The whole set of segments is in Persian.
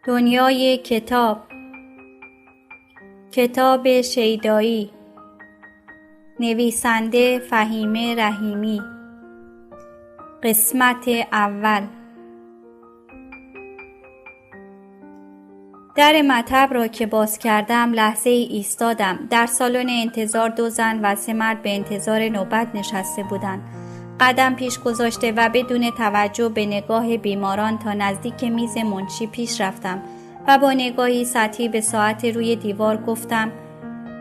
دنیای کتاب. کتاب شیدایی. نویسنده فهیمه رحیمی. قسمت اول. در مطب را که باز کردم لحظه ای ایستادم. در سالن انتظار 2 زن و 3 مرد به انتظار نوبت نشسته بودند. قدم پیش گذاشته و بدون توجه به نگاه بیماران تا نزدیک میز منشی پیش رفتم و با نگاهی سطحی به ساعت روی دیوار گفتم: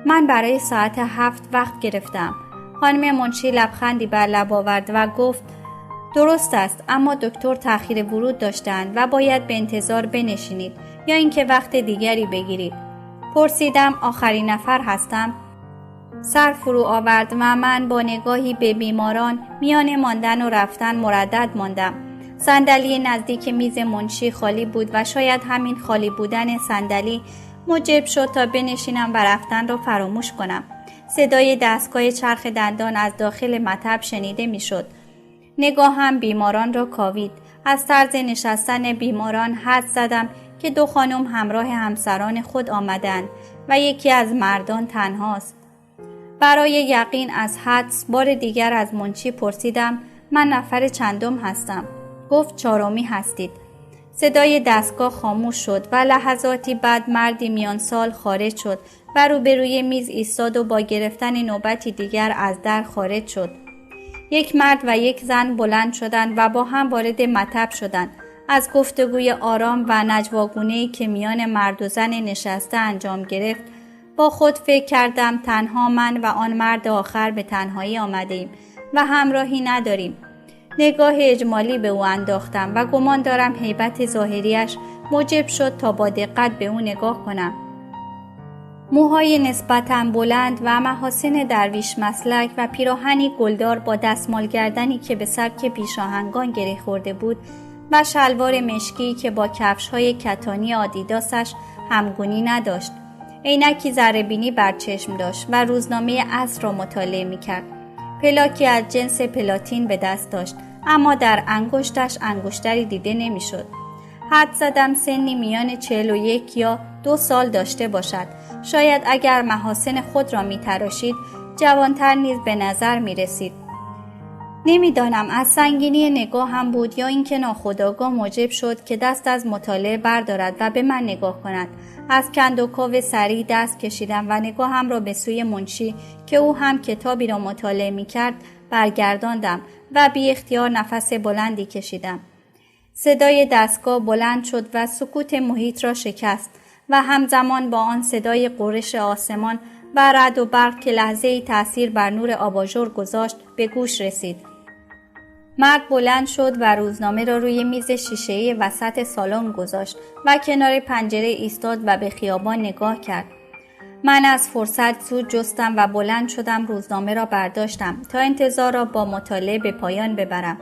من برای ساعت 7 وقت گرفتم. خانم منشی لبخندی بر لب آورد و گفت: درست است، اما دکتر تأخیر ورود داشتند و باید به انتظار بنشینید یا اینکه وقت دیگری بگیرید. پرسیدم: آخرین نفر هستم؟ سر فرو آورد و من با نگاهی به بیماران میان ماندن و رفتن مردد ماندم. صندلی نزدیک میز منشی خالی بود و شاید همین خالی بودن صندلی موجب شد تا بنشینم و رفتن را فراموش کنم. صدای دستگاه چرخ دندان از داخل مطب شنیده میشد. نگاهم بیماران را کاوید. از طرز نشستن بیماران حدس زدم که 2 خانم همراه همسران خود آمدند و یکی از مردان تنهاست. برای یقین از حدس بار دیگر از منشی پرسیدم: من نفر چندم هستم؟ گفت: 4می هستید. صدای دستگاه خاموش شد و لحظاتی بعد مردی میان سال خارج شد و روبروی میز ایستاد و با گرفتن نوبتی دیگر از در خارج شد. 1 مرد و 1 زن بلند شدند و با هم وارد مطب شدند. از گفتگوی آرام و نجواگونه‌ای که میان مرد و زن نشسته انجام گرفت با خود فکر کردم تنها من و آن مرد آخر به تنهایی آمدیم و همراهی نداریم. نگاه اجمالی به او انداختم و گمان دارم هیبت ظاهریش موجب شد تا با دقت به او نگاه کنم. موهای نسبتاً بلند و محاسن درویش مسلک و پیراهنی گلدار با دستمال گردنی که به سبک پیشاهنگان گره خورده بود و شلوار مشکی که با کفش‌های کتانی آدیداسش همگونی نداشت. عینکی ذره‌بینی بر چشم داشت و روزنامه عصر را مطالعه می‌کرد. پلاکی از جنس پلاتین به دست داشت، اما در انگشتش انگشتری دیده نمی‌شد. حدس زدم سنی میان 41 یا 2 سال داشته باشد. شاید اگر محاسن خود را می‌تراشید جوان‌تر نیز به نظر می‌رسید. نمی‌دانم از سنگینی نگاهم بود یا اینکه ناخودآگاه موجب شد که دست از مطالعه بردارد و به من نگاه کند. از کندوکاو سریع دست کشیدم و نگاهم را به سوی منشی که او هم کتابی را مطالعه می‌کرد برگرداندم و بی اختیار نفس بلندی کشیدم. صدای دستگاه بلند شد و سکوت محیط را شکست و همزمان با آن صدای غرش آسمان و رعد و برق که لحظه‌ای تأثیر بر نور آباژور گذاشت به گوش رسید. مرد بلند شد و روزنامه را روی میز شیشه‌ای وسط سالن گذاشت و کنار پنجره ایستاد و به خیابان نگاه کرد. من از فرصت سود جستم و بلند شدم روزنامه را برداشتم تا انتظار را با مطالعه به پایان ببرم.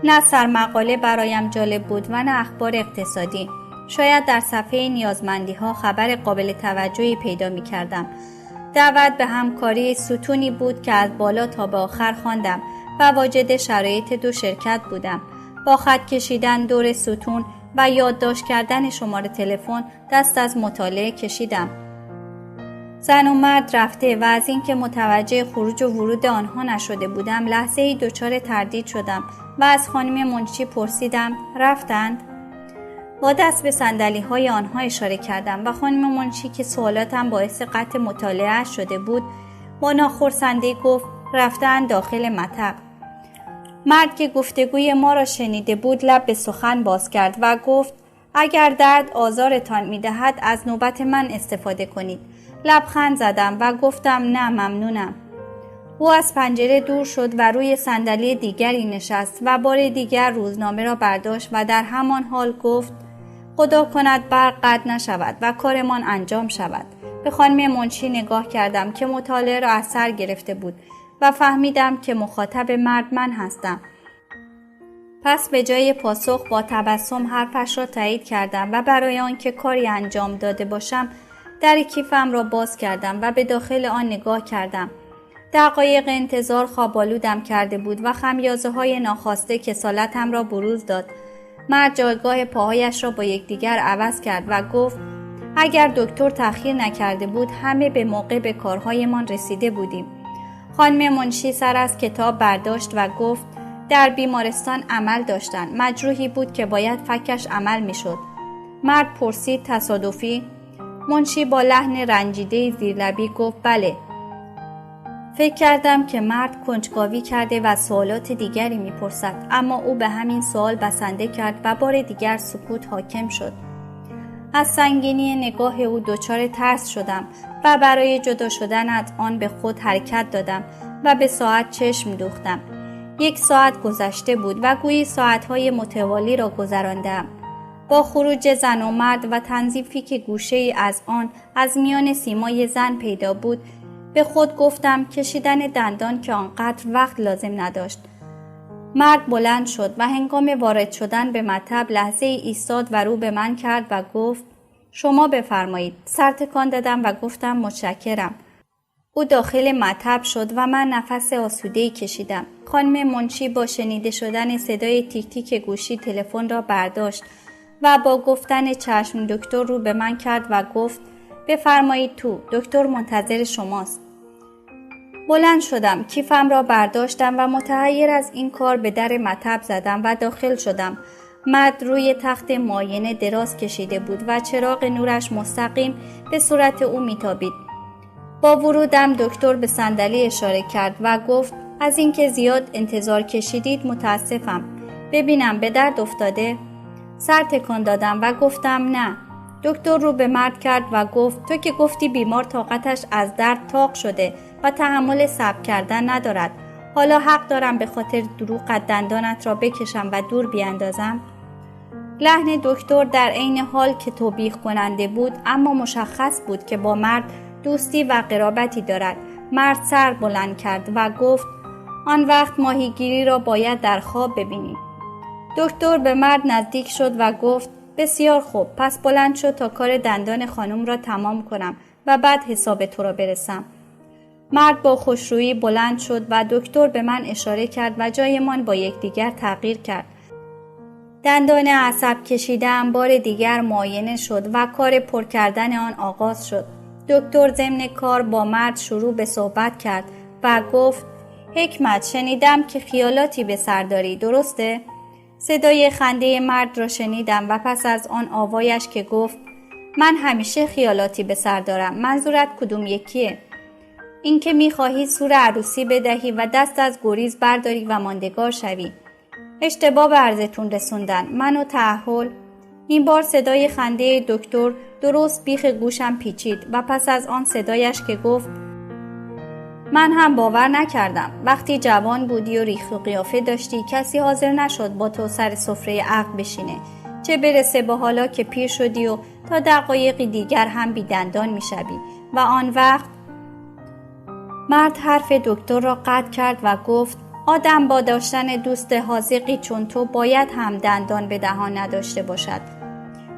نه سرمقاله برایم جالب بود و نه اخبار اقتصادی. شاید در صفحه نیازمندی‌ها خبر قابل توجهی پیدا می‌کردم. دعوت به همکاری ستونی بود که از بالا تا به آخر خواندم و واجد شرایط 2 شرکت بودم. با خط کشیدن دور ستون و یادداشت کردن شماره تلفن دست از مطالعه کشیدم. زن و مرد رفته و از اینکه متوجه خروج و ورود آنها نشده بودم لحظه‌ای دچار تردید شدم و از خانم منشی پرسیدم: رفتند؟ با دست به صندلی‌های آنها اشاره کردم و خانم منشی که سوالاتم باعث قطع مطالعه شده بود با ناخرسندی گفت: رفتند داخل مطب. مرد که گفتگوی ما را شنیده بود لب به سخن باز کرد و گفت: اگر درد آزارتان می‌دهد از نوبت من استفاده کنید. لبخند زدم و گفتم: نه ممنونم. او از پنجره دور شد و روی صندلی دیگری نشست و بار دیگر روزنامه را برداشت و در همان حال گفت: خدا کند برق قطع نشود و کارمان انجام شود. به خانم منشی نگاه کردم که مطالعه را از سر گرفته بود و فهمیدم که مخاطب مرد من هستم. پس به جای پاسخ با تبسم حرفش را تایید کردم و برای آنکه کاری انجام داده باشم در کیفم را باز کردم و به داخل آن نگاه کردم. دقایق انتظار خواب‌آلودم کرده بود و خمیازه‌های ناخواسته کسالتم را بروز داد. مرد جایگاه پاهایش را با یکدیگر عوض کرد و گفت اگر دکتر تأخیر نکرده بود همه به موقع به کارهایمان رسیده بودیم. خانم منشی سر از کتاب برداشت و گفت در بیمارستان عمل داشتن. مجروحی بود که باید فکش عمل می شد. مرد پرسید تصادفی؟ منشی با لحن رنجیده زیرلبی گفت بله. فکر کردم که مرد کنجکاوی کرده و سوالات دیگری می پرسد، اما او به همین سوال بسنده کرد و بار دیگر سکوت حاکم شد. از سنگینی نگاه او دچار ترس شدم و برای جدا شدن از آن به خود حرکت دادم و به ساعت چشم دوختم. 1 ساعت گذشته بود و گویی ساعتهای متوالی را گذراندم. با خروج زن و مرد و تنظیفی که گوشه‌ای از آن از میان سیمای زن پیدا بود، به خود گفتم کشیدن دندان که آنقدر وقت لازم نداشت. مرد بلند شد و هنگام وارد شدن به مطب لحظه ایستاد و رو به من کرد و گفت شما بفرمایید. سر تکان دادم و گفتم متشکرم. او داخل مطب شد و من نفس آسوده‌ای کشیدم. خانم منشی با شنیده شدن صدای تیک تیک گوشی تلفن را برداشت و با گفتن چشم دکتر رو به من کرد و گفت بفرمایید تو، دکتر منتظر شماست. بلند شدم، کیفم را برداشتم و متحیر از این کار به در مطب زدم و داخل شدم. مرد روی تخت معاینه دراز کشیده بود و چراغ نورش مستقیم به صورت او میتابید. با ورودم دکتر به صندلی اشاره کرد و گفت از اینکه زیاد انتظار کشیدید متاسفم. ببینم به درد افتاده؟ سر تکان دادم و گفتم نه. دکتر رو به مرد کرد و گفت تو که گفتی بیمار طاقتش از درد طاق شده و تحمل صبر کردن ندارد. حالا حق دارم به خاطر دروغ دندانت را بکشم و دور بیاندازم؟ لحن دکتر در عین حال که توبیخ کننده بود اما مشخص بود که با مرد دوستی و قرابتی دارد. مرد سر بلند کرد و گفت آن وقت ماهیگیری را باید در خواب ببینی. دکتر به مرد نزدیک شد و گفت بسیار خوب، پس بلند شد تا کار دندان خانم را تمام کنم و بعد حساب تو را برسم. مرد با خوشرویی بلند شد و دکتر به من اشاره کرد و جایمان با یکدیگر تغییر کرد. دندان عصب کشیده‌ام بار دیگر معاینه شد و کار پر کردن آن آغاز شد. دکتر ضمن کار با مرد شروع به صحبت کرد و گفت حکمت، شنیدم که خیالاتی به سر داری، درسته؟ صدای خنده مرد را شنیدم و پس از آن آوایش که گفت من همیشه خیالاتی به سر دارم. منظورت کدوم یکیه؟ این که میخواهی سور عروسی بدهی و دست از گریز برداری و ماندگار شوی. اشتباه به عرضتون رسوندن. منو تعهل. این بار صدای خنده دکتر درست بیخ گوشم پیچید و پس از آن صدایش که گفت من هم باور نکردم. وقتی جوان بودی و ریخت و قیافه داشتی کسی حاضر نشد با تو سر سفره عقل بشینه، چه برسه به حالا که پیر شدی و تا دقایقی دیگر هم بی دندان میشوی و آن وقت. مرد حرف دکتر را قطع کرد و گفت آدم با داشتن دوست حاذقی چون تو باید هم دندان به دهان نداشته باشد.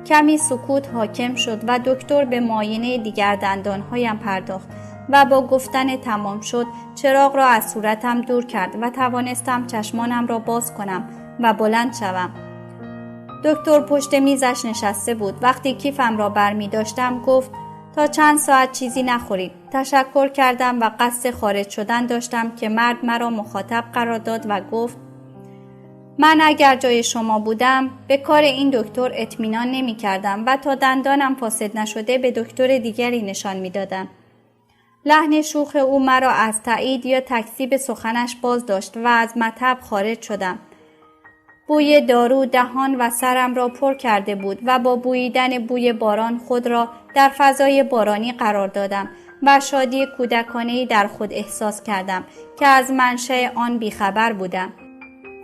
کمی سکوت حاکم شد و دکتر به معاینه دیگر دندانهایم پرداخت و با گفتن تمام شد چراغ را از صورتم دور کرد و توانستم چشمانم را باز کنم و بلند شوم. دکتر پشت میزش نشسته بود. وقتی کیفم را برمی داشتم گفت تا چند ساعت چیزی نخورید. تشکر کردم و قصد خارج شدن داشتم که مرد مرا مخاطب قرار داد و گفت من اگر جای شما بودم به کار این دکتر اطمینان نمی کردم و تا دندانم فاسد نشده به دکتر دیگری نشان می دادم. لحن شوخ او مرا از تایید یا تکذیب سخنش باز داشت و از مطب خارج شدم. بوی دارو دهان و سرم را پر کرده بود و با بوییدن بوی باران خود را در فضای بارانی قرار دادم و شادی کودکانه‌ای در خود احساس کردم که از منشأ آن بیخبر بودم.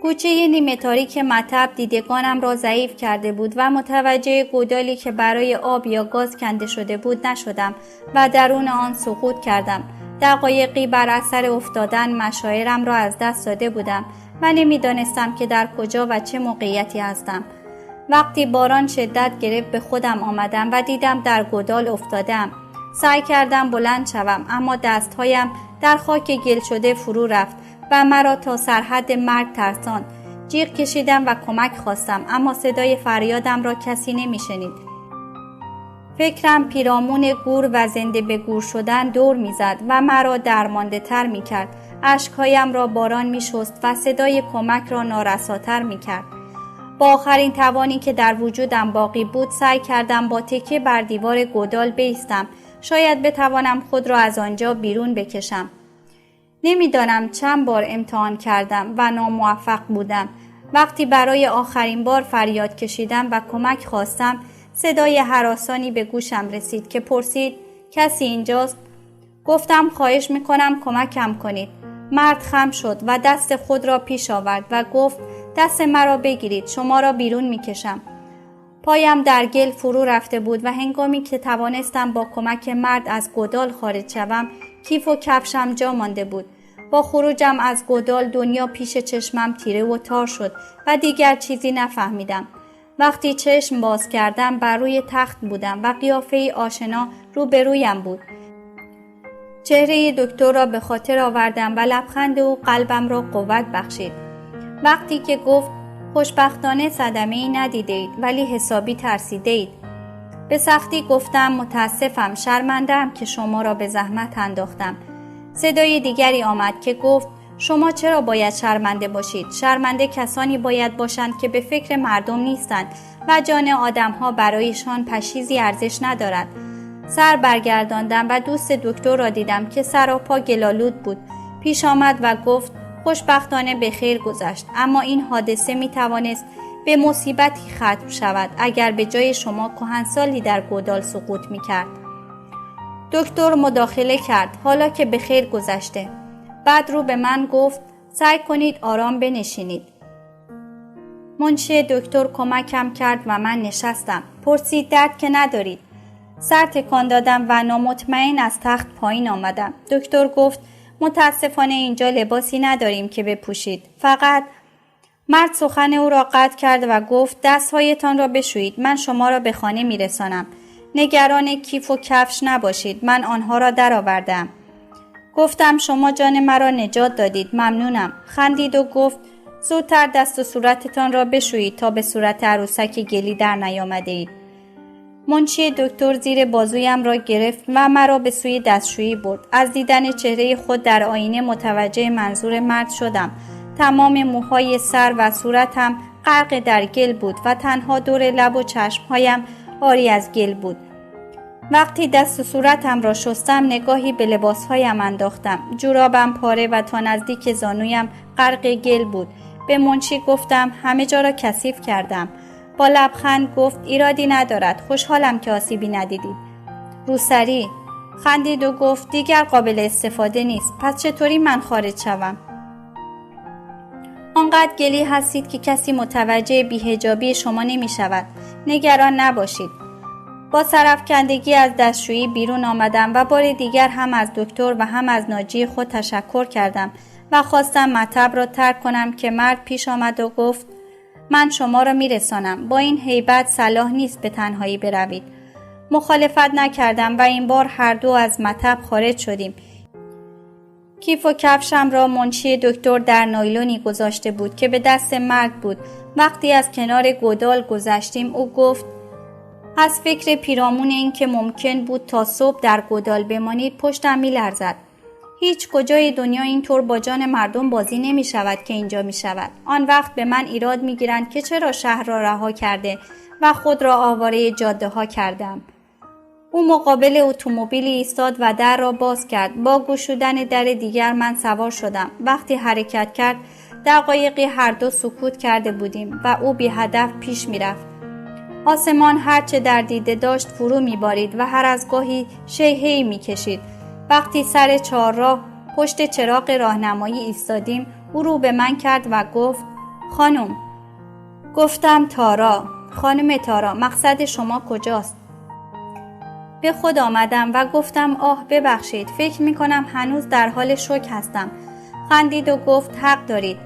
کوچه نیمه تاریک مطب دیدگانم را ضعیف کرده بود و متوجه گودالی که برای آب یا گاز کنده شده بود نشدم و درون آن سقوط کردم. دقایقی بر اثر افتادن مشاعرم را از دست داده بودم و نمیدانستم که در کجا و چه موقعیتی هستم. وقتی باران شدت گرفت به خودم آمدم و دیدم در گودال افتادم. سعی کردم بلند شوم اما دستهایم در خاک گل شده فرو رفت و مرا تا سرحد مرگ ترساند. جیغ کشیدم و کمک خواستم، اما صدای فریادم را کسی نمیشنید. فکرم پیرامون گور و زنده به گور شدن دور میزد و مرا درمانده تر میکرد. اشکهایم را باران میشست و صدای کمک را نارساتر میکرد. با آخرین توانی که در وجودم باقی بود سعی کردم با تکیه بر دیوار گودال بایستم. شاید بتوانم خود را از آنجا بیرون بکشم. نمیدانم چند بار امتحان کردم و ناموفق بودم. وقتی برای آخرین بار فریاد کشیدم و کمک خواستم، صدای هراسانی به گوشم رسید که پرسید کسی اینجاست؟ گفتم خواهش میکنم کمکم کنید. مرد خم شد و دست خود را پیش آورد و گفت دست مرا بگیرید، شما را بیرون میکشم. پایم در گل فرو رفته بود و هنگامی که توانستم با کمک مرد از گودال خارج شوم، کیف و کفشم جا مانده بود. با خروجم از گودال دنیا پیش چشمم تیره و تار شد و دیگر چیزی نفهمیدم. وقتی چشم باز کردم بر روی تخت بودم و قیافه آشنا روبرویم بود. چهره دکتر را به خاطر آوردم و لبخند او قلبم را قوت بخشید. وقتی که گفت خوشبختانه صدمه‌ای ندیدید ولی حسابی ترسیدید. به سختی گفتم متاسفم، شرمنده‌ام که شما را به زحمت انداختم. صدای دیگری آمد که گفت شما چرا باید شرمنده باشید؟ شرمنده کسانی باید باشند که به فکر مردم نیستند و جان آدم‌ها برایشان پشیزی ارزش ندارد. سر برگرداندم و دوست دکتر را دیدم که سراپا گلالود بود. پیش آمد و گفت خوشبختانه به خیر گذشت، اما این حادثه می توانست به مصیبتی ختم شود اگر به جای شما کهنسالی در گودال سقوط می کرد. دکتر مداخله کرد حالا که به خیر گذشته. بعد رو به من گفت سعی کنید آرام بنشینید. منشی دکتر کمکم کرد و من نشستم. پرسید درد که ندارید؟ سر تکان دادم و نامطمئن از تخت پایین آمدم. دکتر گفت متاسفانه اینجا لباسی نداریم که بپوشید. فقط مرد سخن او را قطع کرد و گفت دستهایتان را بشویید، من شما را به خانه میرسانم. نگران کیف و کفش نباشید، من آنها را درآوردم. گفتم شما جان مرا نجات دادید، ممنونم. خندید و گفت زودتر دست و صورتتان را بشویید تا به صورت عروسک گلی در نیامده اید. منشی دکتر زیر بازویم را گرفت و مرا به سوی دستشویی برد. از دیدن چهره خود در آینه متوجه منظور مرد شدم. تمام موهای سر و صورتم غرق در گل بود و تنها دور لب و چشمهایم عاری از گل بود. وقتی دست و صورتم را شستم نگاهی به لباسهایم انداختم. جورابم پاره و تا نزدیک زانویم غرق گل بود. به منشی گفتم همه جا را کثیف کردم. با لبخند گفت ایرادی ندارد، خوشحالم که آسیبی ندیدید. روسری خندید و گفت دیگر قابل استفاده نیست، پس چطوری من خارج شوم؟ آنقدر گلی هستید که کسی متوجه بی‌حجابی شما نمی شود. نگران نباشید. با سرافکندگی از دستشویی بیرون آمدم و بار دیگر هم از دکتر و هم از ناجی خود تشکر کردم و خواستم مطب را ترک کنم که مرد پیش آمد و گفت من شما را میرسانم. با این هیبت صلاح نیست به تنهایی بروید. مخالفت نکردم و این بار هر دو از مطب خارج شدیم. کیف و کفشم را منشی دکتر در نایلونی گذاشته بود که به دست مرد بود. وقتی از کنار گودال گذشتیم او گفت از فکر پیرامون این که ممکن بود تا صبح در گودال بمانید پشتم میلرزد. هیچ کجای دنیا اینطور با جان مردم بازی نمی شود که اینجا می شود. آن وقت به من ایراد می گیرند که چرا شهر را رها کرده و خود را آواره جاده ها کردم. او مقابل اتومبیلی ایستاد و در را باز کرد. با گشودن در دیگر من سوار شدم. وقتی حرکت کرد دقایقی هر دو سکوت کرده بودیم و او بی هدف پیش می رفت. آسمان هرچه در دیده داشت فرو می بارید و هر از گاهی شیهه‌ای می کشید. وقتی سر چهارراه پشت چراغ راهنمایی ایستادیم او رو به من کرد و گفت خانم. گفتم تارا. خانم تارا مقصد شما کجاست؟ به خود آمدم و گفتم آه ببخشید، فکر می کنم هنوز در حال شوک هستم. خندید و گفت حق دارید.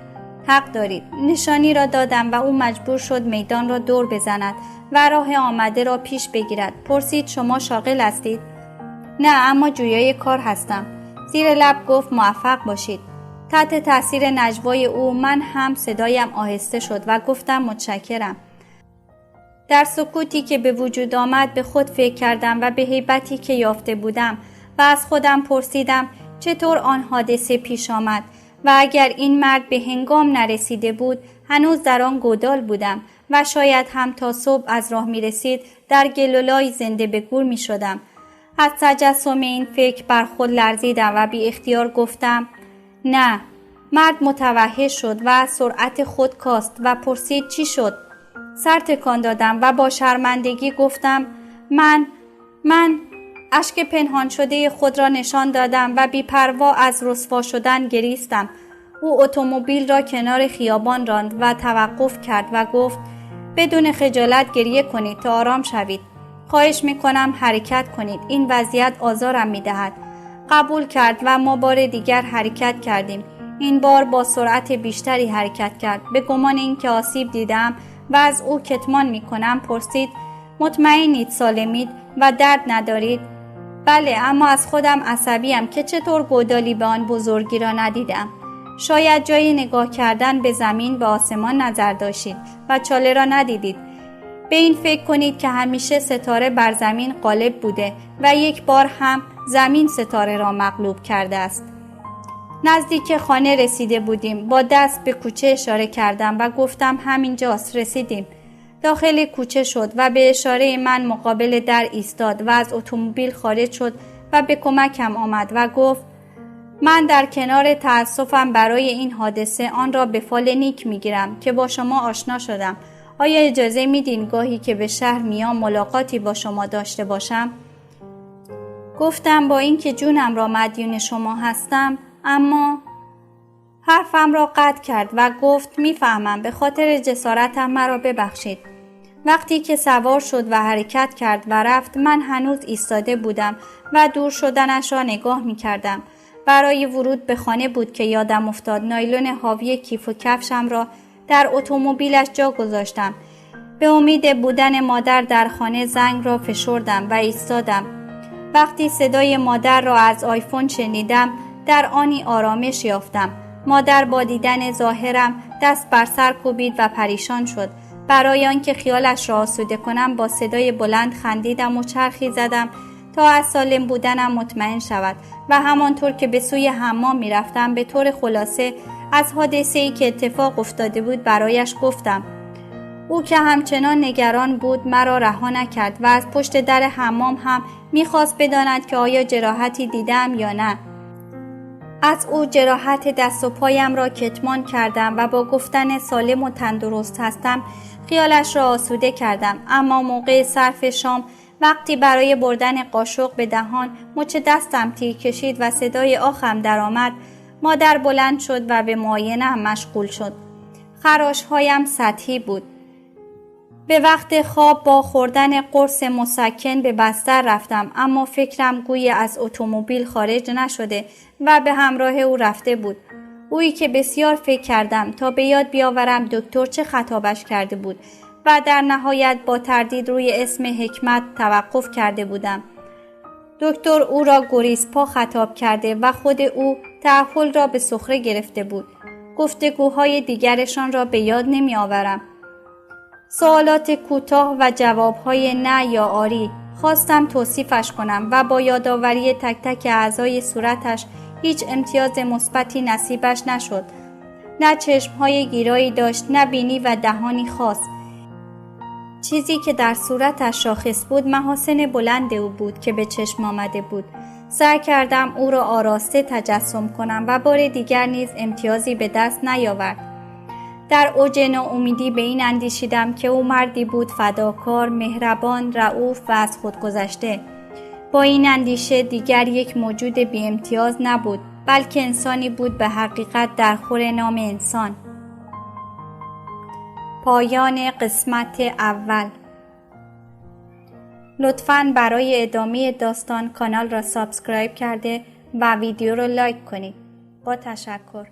حق دارید. نشانی را دادم و او مجبور شد میدان را دور بزند و راه آمده را پیش بگیرد. پرسید شما شاغل هستید؟ نه اما جویای کار هستم. زیر لب گفت موفق باشید. تحت تاثیر نجوای او من هم صدایم آهسته شد و گفتم متشکرم. در سکوتی که به وجود آمد به خود فکر کردم و به هیبتی که یافته بودم و از خودم پرسیدم چطور آن حادثه پیش آمد و اگر این مرد به هنگام نرسیده بود هنوز در آن گودال بودم و شاید هم تا صبح از راه می رسید در گلولای زنده به گور می شدم. از تجسم این فکر بر خود لرزیدم و بی اختیار گفتم نه. مرد متوحش شد و از سرعت خود کاست و پرسید چی شد؟ سر تکان دادم و با شرمندگی گفتم من اشک پنهان شده خود را نشان دادم و بی‌پروا از رسوا شدن گریستم. او اتومبیل را کنار خیابان راند و توقف کرد و گفت بدون خجالت گریه کنید تا آرام شوید. خواهش میکنم حرکت کنید. این وضعیت آزارم میدهد. قبول کرد و ما بار دیگر حرکت کردیم. این بار با سرعت بیشتری حرکت کرد. به گمان اینکه آسیب دیدم و از او کتمان میکنم پرسید مطمئنید سالمید و درد ندارید؟ بله، اما از خودم عصبیم که چطور گودالی به آن بزرگی را ندیدم. شاید جای نگاه کردن به زمین به آسمان نظر داشتید و چاله را ندیدید. به این فکر کنید که همیشه ستاره بر زمین غالب بوده و یک بار هم زمین ستاره را مغلوب کرده است. نزدیک خانه رسیده بودیم. با دست به کوچه اشاره کردم و گفتم همینجاست، رسیدیم. داخل کوچه شد و به اشاره من مقابل در ایستاد و از اتومبیل خارج شد و به کمکم آمد و گفت من در کنار تأسفم برای این حادثه آن را به فال نیک میگیرم که با شما آشنا شدم. آیا اجازه میدین گاهی که به شهر میام ملاقاتی با شما داشته باشم؟ گفتم با اینکه جونم را مدیون شما هستم، اما حرفم را قطع کرد و گفت میفهمم، به خاطر جسارتم مرا ببخشید. وقتی که سوار شد و حرکت کرد و رفت من هنوز ایستاده بودم و دور شدنش را نگاه می کردم. برای ورود به خانه بود که یادم افتاد نایلون حاوی کیف و کفشم را در اتومبیلش جا گذاشتم. به امید بودن مادر در خانه زنگ را فشردم و ایستادم. وقتی صدای مادر را از آیفون شنیدم در آنی آرامش یافتم. مادر با دیدن ظاهرم دست بر سر کوبید و پریشان شد. برای آنکه خیالش را آسوده کنم با صدای بلند خندیدم و چرخی زدم تا از سالم بودنم مطمئن شود و همانطور که به سوی حمام می رفتم به طور خلاصه از حادثه‌ای که اتفاق افتاده بود برایش گفتم. او که همچنان نگران بود مرا رها نکرد و از پشت در حمام هم می‌خواست بداند که آیا جراحتی دیدم یا نه. از او جراحت دست و پایم را کتمان کردم و با گفتن سالم و تندرست هستم خیالش را آسوده کردم. اما موقع صرف شام وقتی برای بردن قاشق به دهان مچ دستم تیر کشید و صدای آخم درآمد، مادر بلند شد و به معاینه‌ام مشغول شد. خراش‌هایم سطحی بود. به وقت خواب با خوردن قرص مسکن به بستر رفتم، اما فکرم گویی از اتومبیل خارج نشده و به همراه او رفته بود. اویی که بسیار فکر کردم تا به یاد بیاورم دکتر چه خطابش کرده بود و در نهایت با تردید روی اسم حکمت توقف کرده بودم. دکتر او را گریزپا خطاب کرده و خود او تعهل را به سخره گرفته بود. گفتگوهای دیگرشان را به یاد نمی آورم. سوالات کوتاه و جوابهای نه یا آری. خواستم توصیفش کنم و با یادآوری تک تک اعضای صورتش هیچ امتیاز مثبتی نصیبش نشد. نه چشمهای گیرایی داشت، نه بینی و دهانی خاص. چیزی که در صورتش شاخص بود محاسن بلند او بود که به چشم آمده بود. سعی کردم او را آراسته تجسم کنم و بار دیگر نیز امتیازی به دست نیاورد. در اوج ناامیدی به این اندیشیدم که او مردی بود فداکار، مهربان، رئوف و از خود گذشته. با این اندیشه دیگر یک موجود بی امتیاز نبود، بلکه انسانی بود به حقیقت در خور نام انسان. پایان قسمت اول. لطفاً برای ادامه داستان کانال را سابسکرایب کرده و ویدیو را لایک کنید. با تشکر.